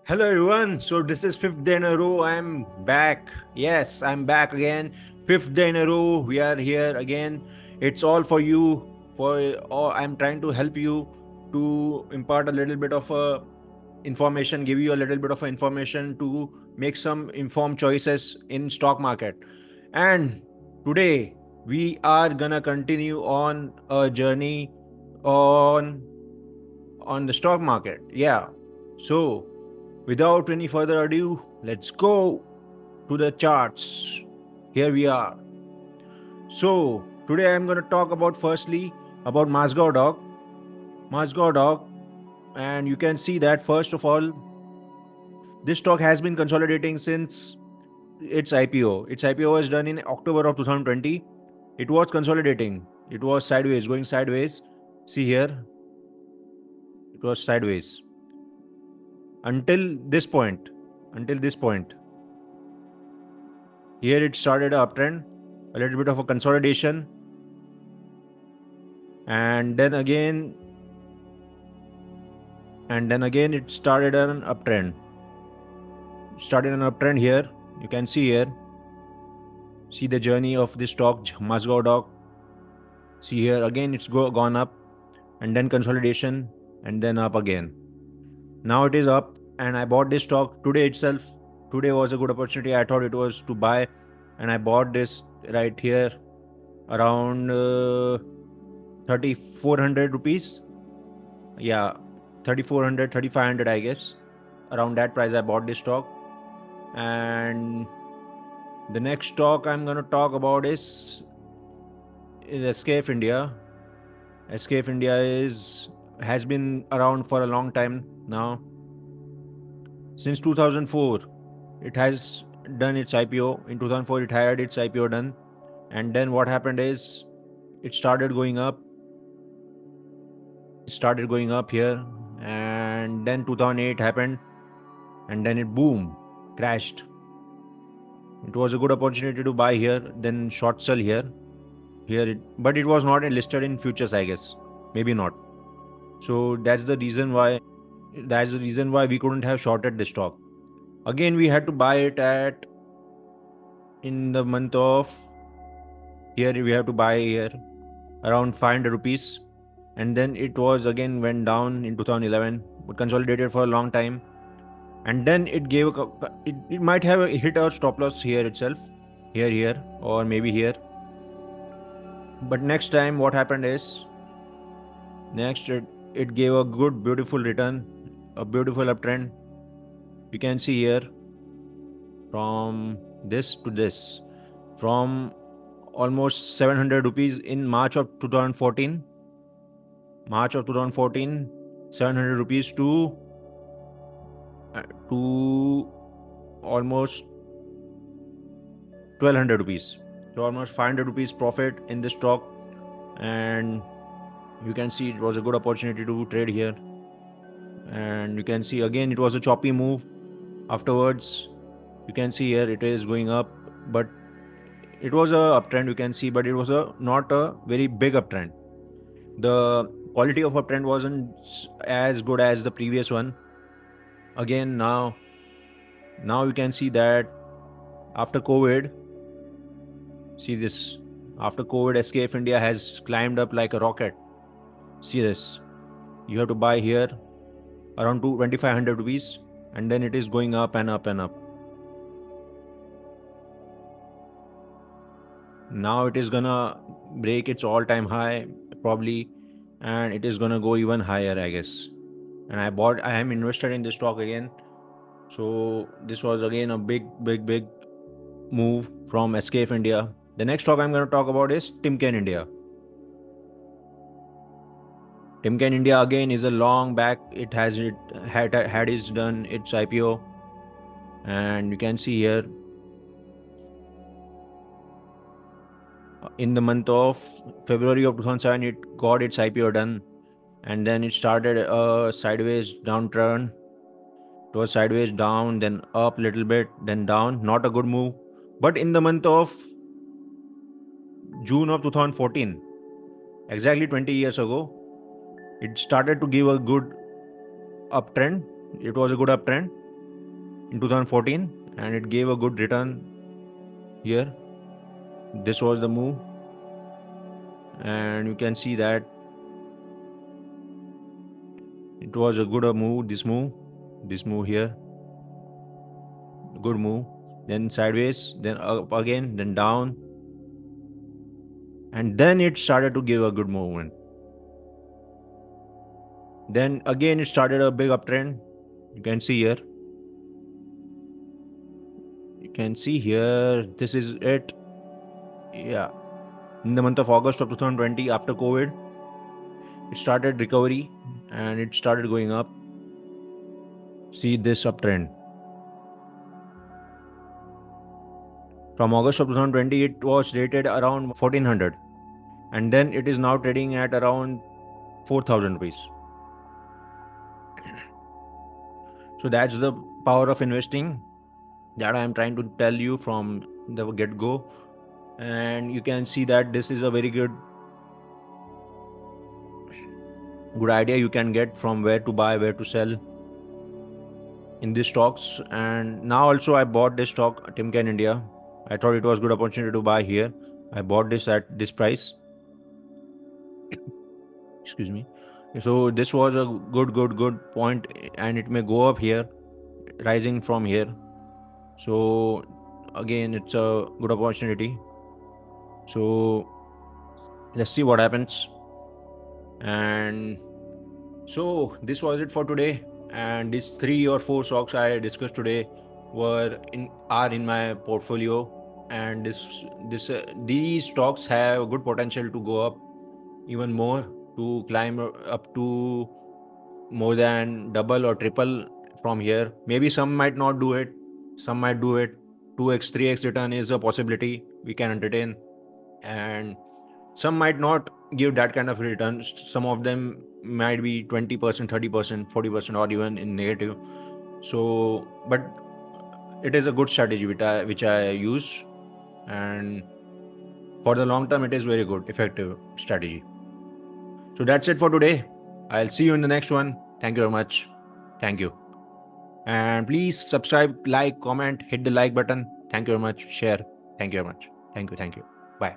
Hello everyone. So this is fifth day in a row. I'm back. Yes, I'm back again. Fifth day in a row. We are here again. It's all for you. For all, I'm trying to help you to impart a little bit of information, give you a little bit of information to make some informed choices in stock market. And today we are gonna continue on a journey on on the stock market. Yeah. So without any further ado, let's go to the charts. Here we are. So, today I'm going to talk about firstly about Masgao Dog. Masgao Dog, and you can see that first of all, this stock has been consolidating since its IPO. Its IPO was done in October of 2020. It was consolidating. It was sideways, going sideways. See here, it was sideways until this point. Until this point. Here it started a uptrend, a little bit of a consolidation, and then again it started an uptrend. Here. You can see here. See the journey of this stock, Masgao Dog. See here again it's gone up, and then consolidation, and then up again. Now it is up, and I bought this stock today itself. Today was a good opportunity. I thought it was to buy, and I bought this right here around 3,400 rupees. Yeah, 3,400, 3,500, I guess. Around that price I bought this stock. And the next stock I'm going to talk about is SKF India. SKF India has been around for a long time now. Since 2004 it has done its IPO. In 2004 it had its IPO done, and then what happened is it started going up. Here, and then 2008 happened, and then it boom crashed. It was a good opportunity to buy here, then short sell here. But it was not listed in futures, I guess. Maybe not. So that's the reason why we couldn't have shorted the stock. Again, we had to buy it at in the month of here. We have to buy here around 500 rupees, and then it was again went down in 2011, but consolidated for a long time, and then it might have hit our stop loss here itself, here, or maybe here. But next time, what happened is next it gave a good, beautiful return, a beautiful uptrend. You can see here from this to this, from almost 700 rupees in March of 2014. March of 2014, 700 rupees to almost 1200 rupees. So almost 500 rupees profit in this stock, and you can see it was a good opportunity to trade here. And you can see again it was a choppy move. Afterwards, you can see here it is going up, but it was a uptrend, you can see, but it was not a very big uptrend. The quality of uptrend wasn't as good as the previous one. Again, now you can see that after COVID, see this, after COVID, SKF India has climbed up like a rocket. See this, you have to buy here around 2,500 rupees, and then it is going up and up and up. Now it is gonna break its all-time high probably, and it is gonna go even higher, I guess. And I am invested in this stock again. So this was again a big move from SKF India. The next stock I'm going to talk about is Timken India. Timken India again is a long back. It had its done its IPO, and you can see here in the month of February of 2007 it got its IPO done, and then it started a sideways downturn. It was sideways down, then up a little bit, then down. Not a good move. But in the month of June of 2014, exactly 20 years ago, it started to give a good uptrend. It was a good uptrend, in 2014, and it gave a good return here. This was the move, and you can see that it was a good move. This move here, good move. Then sideways, then up again, then down, and then it started to give a good movement. Then again, it started a big uptrend. You can see here. You can see here. This is it. Yeah. In the month of August of 2020, after COVID, it started recovery and it started going up. See this uptrend. From August of 2020, it was rated around 1400, and then it is now trading at around 4000 rupees. So that's the power of investing that I am trying to tell you from the get go. And you can see that this is a very good idea you can get from where to buy, where to sell in these stocks. And now also I bought this stock, Timken India. I thought it was good opportunity to buy here. I bought this at this price. Excuse me. So this was a good point, and it may go up here, rising from here. So again, it's a good opportunity. So let's see what happens. And so this was it for today. And these 3 or 4 stocks I discussed today are in my portfolio. And these stocks have good potential to go up even more, to climb up to more than double or triple from here. Maybe some might not do it, some might do it. 2x, 3x return is a possibility we can entertain, and some might not give that kind of returns. Some of them might be 20%, 30%, 40%, or even in negative. So, but it is a good strategy which I use, and for the long term, it is very good, effective strategy. So that's it for today. I'll see you in the next one. Thank you very much. Thank you. And please subscribe, like, comment, hit the like button. Thank you very much. Share. Thank you very much. Thank you. Thank you. Bye.